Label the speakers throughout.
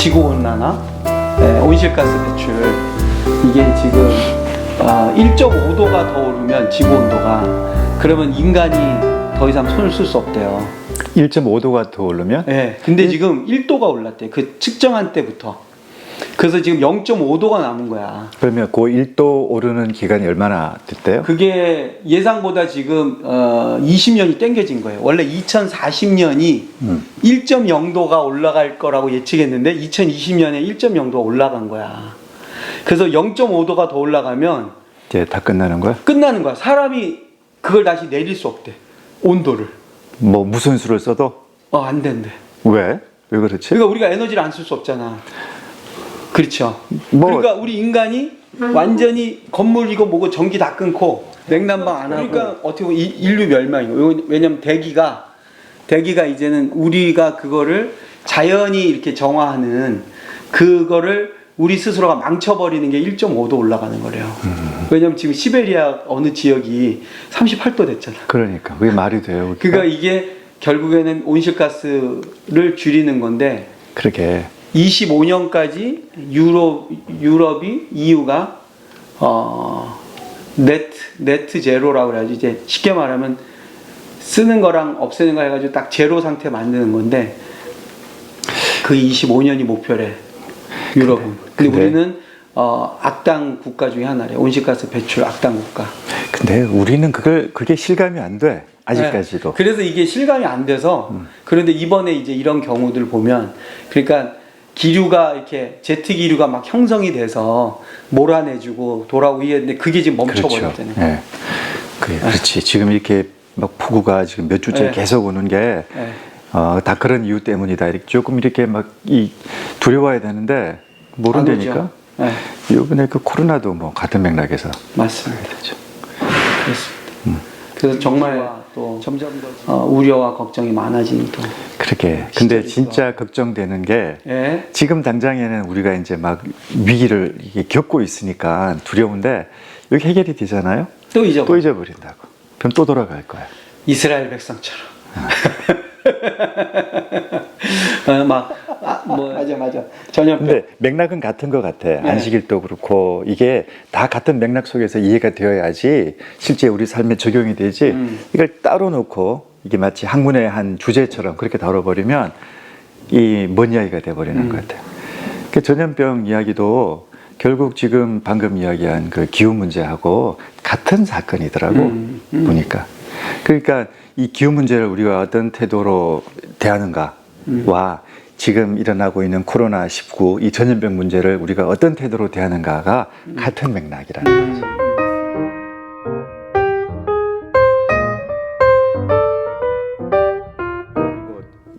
Speaker 1: 지구온난화, 온실가스 배출, 이게 지금 1.5도가 더 오르면 지구온도가, 그러면 인간이 더 이상 손을 쓸 수 없대요.
Speaker 2: 1.5도가 더 오르면?
Speaker 1: 네, 근데 지금 1도가 올랐대. 그 측정한 때부터. 그래서 지금 0.5도가 남은 거야.
Speaker 2: 그러면 그 1도 오르는 기간이 얼마나 됐대요?
Speaker 1: 그게 예상보다 지금 20년이 땡겨진 거예요. 원래 2040년이 1.0도가 올라갈 거라고 예측했는데 2020년에 1.0도가 올라간 거야. 그래서 0.5도가 더 올라가면
Speaker 2: 이제 다 끝나는 거야?
Speaker 1: 끝나는 거야. 사람이 그걸 다시 내릴 수 없대. 온도를.
Speaker 2: 뭐 무슨 수를 써도?
Speaker 1: 안 된대.
Speaker 2: 왜? 왜 그렇지?
Speaker 1: 그러니까 우리가 에너지를 안 쓸 수 없잖아. 그렇죠.
Speaker 2: 뭐
Speaker 1: 그러니까 우리 인간이 완전히 건물이고 뭐고 전기 다 끊고 냉난방 안 하고, 그러니까 어떻게 보면 인류 멸망이고. 왜냐면 대기가 이제는 우리가 그거를 자연이 이렇게 정화하는 그거를 우리 스스로가 망쳐버리는 게 1.5도 올라가는 거래요. 왜냐면 지금 시베리아 어느 지역이 38도 됐잖아.
Speaker 2: 그러니까 그게 말이 돼요.
Speaker 1: 그러니까 이게 결국에는 온실가스를 줄이는 건데,
Speaker 2: 그렇게
Speaker 1: 25년까지 유럽이 EU가 네트 제로라고 그래야지. 이제 쉽게 말하면 쓰는 거랑 없애는 거 해가지고 딱 제로 상태 만드는 건데, 그 25년이 목표래, 유럽은. 근데 우리는 악당 국가 중에 하나래. 온실가스 배출 악당 국가.
Speaker 2: 근데 우리는 그게 실감이 안 돼. 아직까지도.
Speaker 1: 네. 그래서 이게 실감이 안 돼서. 그런데 이번에 이제 이런 경우들 보면, 그러니까 기류가 이렇게 제트 기류가 막 형성이 돼서 몰아내주고 돌아오고 이랬는데 그게 지금 멈춰버렸잖아요.
Speaker 2: 그렇죠. 네. 그렇지. 지금 이렇게 막 폭우가 지금 몇 주째
Speaker 1: 네.
Speaker 2: 계속 오는 게 다 그런 이유 때문이다. 이렇게 조금 이렇게 막 두려워야 되는데 모른다니까.
Speaker 1: 네.
Speaker 2: 이번에 그 코로나도 뭐 같은 맥락에서.
Speaker 1: 맞습니다. 그렇습니다. 그래서 정말 또 점점 더 우려와 걱정이 많아지는 또.
Speaker 2: 그렇게. 근데 진짜 걱정되는 게 지금 당장에는 우리가 이제 막 위기를 이게 겪고 있으니까 두려운데 여기 해결이 되잖아요.
Speaker 1: 또
Speaker 2: 잊어버린다고. 그럼 또 돌아갈 거야.
Speaker 1: 이스라엘 백성처럼. 맞아. 전혀.
Speaker 2: 근데 맥락은 같은 것 같아. 안식일도 그렇고 이게 다 같은 맥락 속에서 이해가 되어야지 실제 우리 삶에 적용이 되지. 이걸 따로 놓고 이게 마치 학문의 한 주제처럼 그렇게 다뤄버리면 이 먼 이야기가 돼버리는 것 같아요. 그 전염병 이야기도 결국 지금 방금 이야기한 그 기후 문제하고 같은 사건이더라고 보니까. 그러니까 이 기후 문제를 우리가 어떤 태도로 대하는가와 지금 일어나고 있는 코로나19 이 전염병 문제를 우리가 어떤 태도로 대하는가가 같은 맥락이라는 거죠.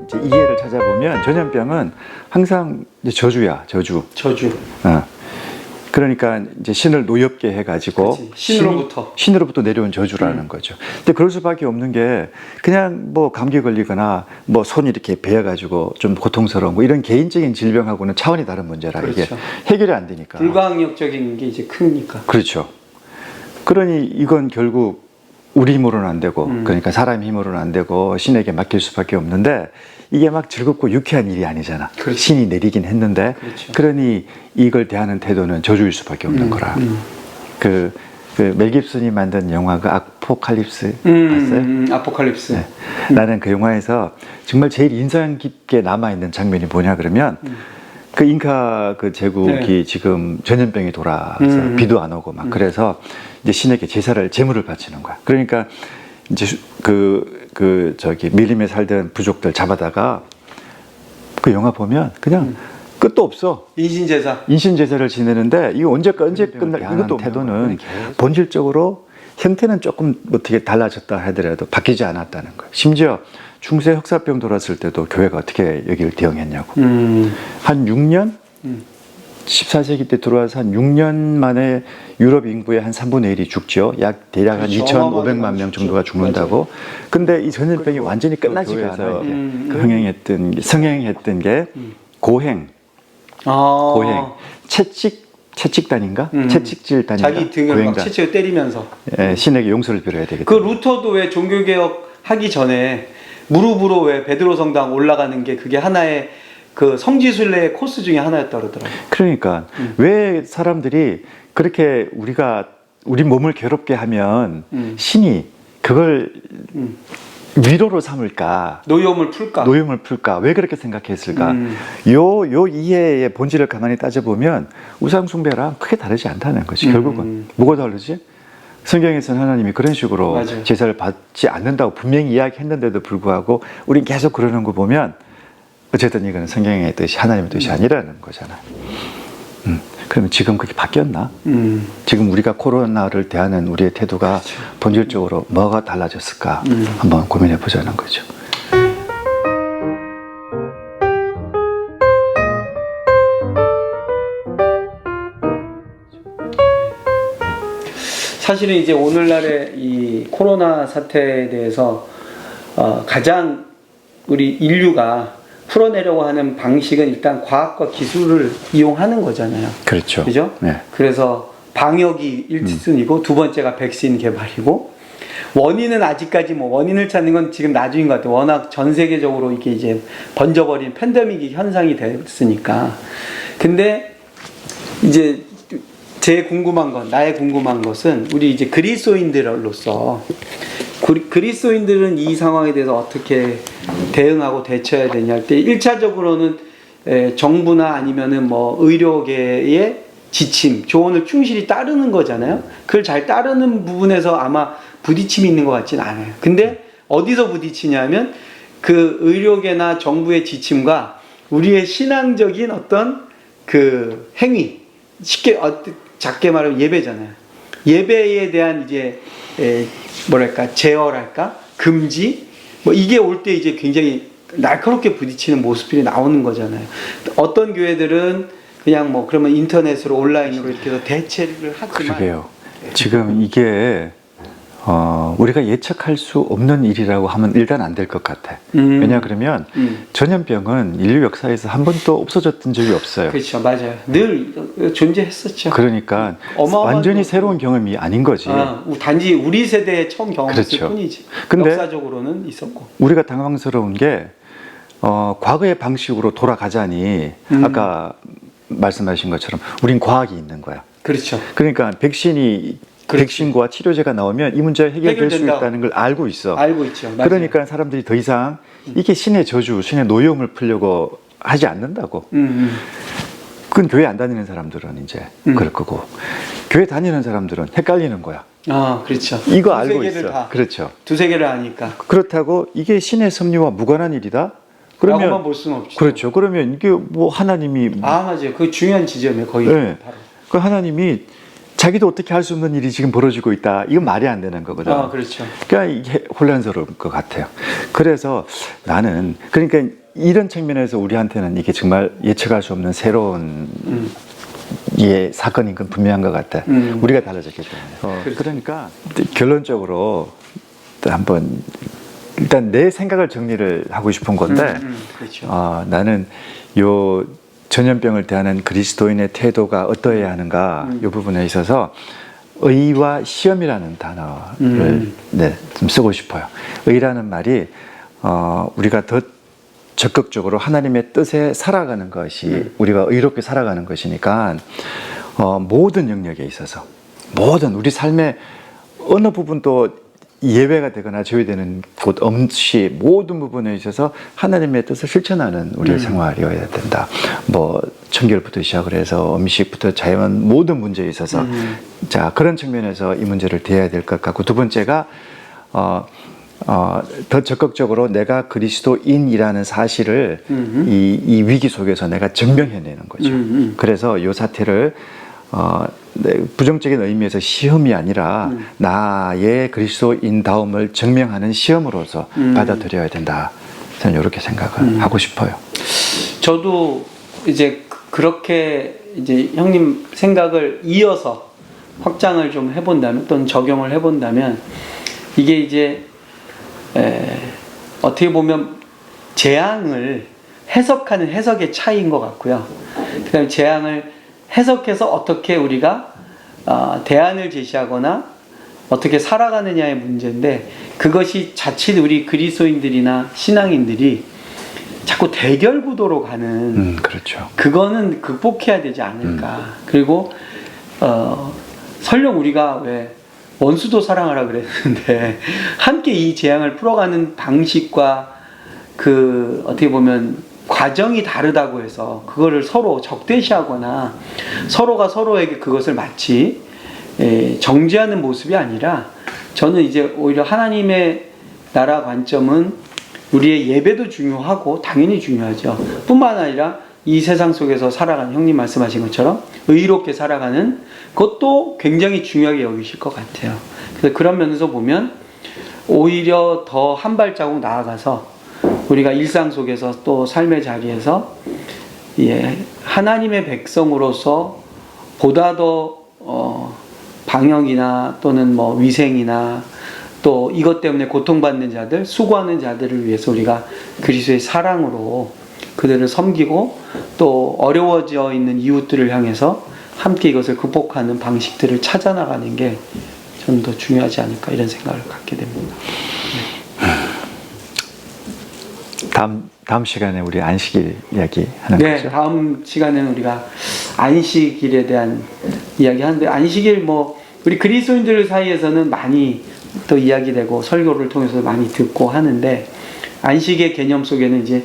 Speaker 2: 이제 이해를 찾아보면 전염병은 항상 이제 저주야, 저주. 그러니까 이제 신을 노엽게 해가지고 신으로부터 내려온 저주라는 거죠. 근데 그럴 수밖에 없는 게 그냥 뭐 감기 걸리거나 뭐 손이 이렇게 베어가지고 좀 고통스러운 거 이런 개인적인 질병하고는 차원이 다른 문제라.
Speaker 1: 그렇죠.
Speaker 2: 이게 해결이 안 되니까.
Speaker 1: 불가항력적인 게 이제 크니까.
Speaker 2: 그렇죠. 그러니 이건 결국 우리 힘으로는 안 되고 그러니까 사람 힘으로는 안 되고 신에게 맡길 수밖에 없는데 이게 막 즐겁고 유쾌한 일이 아니잖아.
Speaker 1: 그렇죠.
Speaker 2: 신이 내리긴 했는데 그러니 이걸 대하는 태도는 저주일 수밖에 없는 거라. 그 멜 깁슨이 만든 영화 그 아포칼립스 봤어요?
Speaker 1: 아포칼립스.
Speaker 2: 네. 나는 그 영화에서 정말 제일 인상 깊게 남아있는 장면이 뭐냐 그러면 그 잉카 그 제국이 지금 전염병이 돌아서 비도 안 오고 막 그래서 이제 신에게 제물을 바치는 거야. 그러니까 이제 저기 밀림에 살던 부족들 잡아다가 그 영화 보면 그냥 끝도 없어. 인신제사를 지내는데 이거 언제 끝날 이것도 태도는 본질적으로 형태는 조금 어떻게 달라졌다 하더라도 바뀌지 않았다는 거예요. 심지어 중세 흑사병 돌았을 때도 교회가 어떻게 여기를 대응했냐고. 한 6년? 14세기 때 들어와서 한 6년 만에 유럽 인구의 한 3분의 1이 죽죠. 대략 한 2,500만 명 정도가 죽는다고. 근데 이 전염병이 완전히 끝나지가 않아요. 성행했던 게 고행, 채찍단인가? 채찍질단인가?
Speaker 1: 자기 등을 막 채찍을 때리면서
Speaker 2: 신에게 용서를 빌어야 되겠다.
Speaker 1: 그 루터도 왜 종교개혁 하기 전에 무릎으로 왜 베드로 성당 올라가는 게 그게 하나의 그 성지순례의 코스 중에 하나였다 그러더라고요.
Speaker 2: 그러니까 왜 사람들이 그렇게 우리 몸을 괴롭게 하면 신이 그걸 위로로 삼을까?
Speaker 1: 노여움을 풀까?
Speaker 2: 왜 그렇게 생각했을까? 요 이해의 본질을 가만히 따져보면 우상숭배랑 크게 다르지 않다는 거지. 결국은 뭐가 다르지? 성경에서는 하나님이 그런 식으로
Speaker 1: 맞아요.
Speaker 2: 제사를 받지 않는다고 분명히 이야기했는데도 불구하고 우린 계속 그러는 거 보면 어쨌든 이거는 성경의 뜻이 하나님의 뜻이 아니라는 거잖아. 그러면 지금 그게 바뀌었나? 지금 우리가 코로나를 대하는 우리의 태도가 본질적으로 뭐가 달라졌을까? 한번 고민해 보자는 거죠.
Speaker 1: 사실은 이제 오늘날의 이 코로나 사태에 대해서 가장 우리 인류가 풀어내려고 하는 방식은 일단 과학과 기술을 이용하는 거잖아요.
Speaker 2: 그렇죠.
Speaker 1: 그죠?
Speaker 2: 네.
Speaker 1: 그래서 방역이 1순위고 두 번째가 백신 개발이고 원인은 아직까지 원인을 찾는 건 지금 나중인 것 같아요. 워낙 전 세계적으로 이게 이제 번져버린 팬데믹이 현상이 됐으니까. 근데 이제 나의 궁금한 것은 우리 이제 그리스도인들로서 그리스도인들은 이 상황에 대해서 어떻게 대응하고 대처해야 되냐 할 때 1차적으로는 정부나 아니면은 의료계의 지침, 조언을 충실히 따르는 거잖아요. 그걸 잘 따르는 부분에서 아마 부딪힘이 있는 것 같진 않아요. 근데 어디서 부딪히냐면 그 의료계나 정부의 지침과 우리의 신앙적인 어떤 그 행위, 쉽게 작게 말하면 예배잖아요. 예배에 대한 이제 제어랄까 금지 이게 올 때 이제 굉장히 날카롭게 부딪히는 모습들이 나오는 거잖아요. 어떤 교회들은 그냥 그러면 인터넷으로 온라인으로 이렇게 해서 대체를 하지만
Speaker 2: 그러게요. 지금 이게 우리가 예측할 수 없는 일이라고 하면 일단 안 될 것 같아. 왜냐 그러면 전염병은 인류 역사에서 한 번도 없어졌던 적이 없어요.
Speaker 1: 그렇죠, 맞아요. 늘 존재했었죠.
Speaker 2: 그러니까 완전히 새로운 경험이 아닌 거지.
Speaker 1: 단지 우리 세대에 처음 경험했을
Speaker 2: 그렇죠.
Speaker 1: 뿐이지.
Speaker 2: 근데
Speaker 1: 역사적으로는 있었고.
Speaker 2: 우리가 당황스러운 게 과거의 방식으로 돌아가자니 아까 말씀하신 것처럼 우린 과학이 있는 거야.
Speaker 1: 그렇죠.
Speaker 2: 그러니까 백신과 치료제가 나오면 이 문제가 해결될 수 있다는 걸 알고 있어.
Speaker 1: 알고 있죠. 맞아요.
Speaker 2: 그러니까 사람들이 더 이상 이게 신의 저주, 신의 노여움을 풀려고 하지 않는다고. 그건 교회 안 다니는 사람들은 이제 그럴 거고, 교회 다니는 사람들은 헷갈리는 거야.
Speaker 1: 그렇죠.
Speaker 2: 이거 알고 있어. 그렇죠.
Speaker 1: 두세 개를 아니까.
Speaker 2: 그렇다고 이게 신의 섭리와 무관한 일이다? 그러면
Speaker 1: 라고만 볼 수는 없죠.
Speaker 2: 그렇죠. 그러면 이게 하나님이
Speaker 1: 맞아요. 그 중요한 지점이에요. 거기
Speaker 2: 네.
Speaker 1: 바로.
Speaker 2: 그 하나님이 자기도 어떻게 할 수 없는 일이 지금 벌어지고 있다. 이건 말이 안 되는 거거든.
Speaker 1: 그렇죠.
Speaker 2: 그러니까 이게 혼란스러울 것 같아요. 그래서 나는 그러니까 이런 측면에서 우리한테는 이게 정말 예측할 수 없는 새로운 사건인 건 분명한 것 같아. 우리가 달라졌기 때문에. 그러니까 결론적으로 한번 일단 내 생각을 정리를 하고 싶은 건데
Speaker 1: 그렇죠.
Speaker 2: 나는 요 전염병을 대하는 그리스도인의 태도가 어떠해야 하는가 이 부분에 있어서 의와 시험이라는 단어를 좀 쓰고 싶어요. 의라는 말이 우리가 더 적극적으로 하나님의 뜻에 살아가는 것이 우리가 의롭게 살아가는 것이니까 모든 영역에 있어서 모든 우리 삶의 어느 부분도 예외가 되거나 제외되는 곳 없이 모든 부분에 있어서 하나님의 뜻을 실천하는 우리의 생활이어야 된다. 청결부터 시작을 해서 음식부터 자연 모든 문제에 있어서 자 그런 측면에서 이 문제를 대해야 될 것 같고, 두 번째가 더 적극적으로 내가 그리스도인이라는 사실을 이 위기 속에서 내가 증명해내는 거죠. 그래서 이 사태를 부정적인 의미에서 시험이 아니라 나의 그리스도인다움을 증명하는 시험으로서 받아들여야 된다. 저는 이렇게 생각을 하고 싶어요.
Speaker 1: 저도 이제 그렇게 이제 형님 생각을 이어서 확장을 좀 해본다면 또는 적용을 해본다면 이게 이제 어떻게 보면 재앙을 해석하는 해석의 차이인 것 같고요. 그다음에 재앙을 해석해서 어떻게 우리가 대안을 제시하거나 어떻게 살아가느냐의 문제인데, 그것이 자칫 우리 그리스도인들이나 신앙인들이 자꾸 대결 구도로 가는
Speaker 2: 그렇죠.
Speaker 1: 그거는 극복해야 되지 않을까. 그리고 설령 우리가 왜 원수도 사랑하라 그랬는데 함께 이 재앙을 풀어가는 방식과 그 어떻게 보면 과정이 다르다고 해서 그거를 서로 적대시하거나 서로가 서로에게 그것을 마치 정죄하는 모습이 아니라 저는 이제 오히려 하나님의 나라 관점은 우리의 예배도 중요하고 당연히 중요하죠. 뿐만 아니라 이 세상 속에서 살아가는 형님 말씀하신 것처럼 의롭게 살아가는 그것도 굉장히 중요하게 여기실 것 같아요. 그래서 그런 면에서 보면 오히려 더 한 발자국 나아가서 우리가 일상 속에서 또 삶의 자리에서 하나님의 백성으로서 보다 더 방역이나 또는 뭐 위생이나 또 이것 때문에 고통받는 자들, 수고하는 자들을 위해서 우리가 그리스도의 사랑으로 그들을 섬기고 또 어려워져 있는 이웃들을 향해서 함께 이것을 극복하는 방식들을 찾아나가는 게 저는 더 중요하지 않을까 이런 생각을 갖게 됩니다.
Speaker 2: 다음 시간에 우리 안식일 이야기 하는
Speaker 1: 네,
Speaker 2: 거죠?
Speaker 1: 다음 시간에는 우리가 안식일에 대한 이야기 하는데 안식일 뭐 우리 그리스도인들 사이에서는 많이 또 이야기되고 설교를 통해서 많이 듣고 하는데 안식의 개념 속에는 이제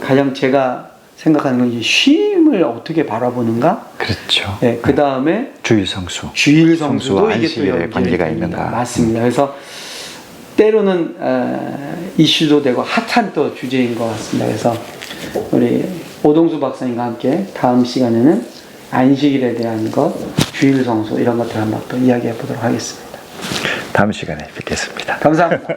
Speaker 1: 가장 제가 생각하는 건 이제 쉼을 어떻게 바라보는가?
Speaker 2: 그렇죠.
Speaker 1: 네, 그 다음에
Speaker 2: 주일 성수.
Speaker 1: 주일 성수도
Speaker 2: 성수와
Speaker 1: 이게 또
Speaker 2: 안식일에
Speaker 1: 연결이
Speaker 2: 관계가
Speaker 1: 됩니다.
Speaker 2: 있는가?
Speaker 1: 맞습니다. 그래서 때로는 이슈도 되고 핫한 또 주제인 것 같습니다. 그래서 우리 오동수 박사님과 함께 다음 시간에는 안식일에 대한 것, 주일 성수 이런 것들 한번 또 이야기해 보도록 하겠습니다.
Speaker 2: 다음 시간에 뵙겠습니다.
Speaker 1: 감사합니다.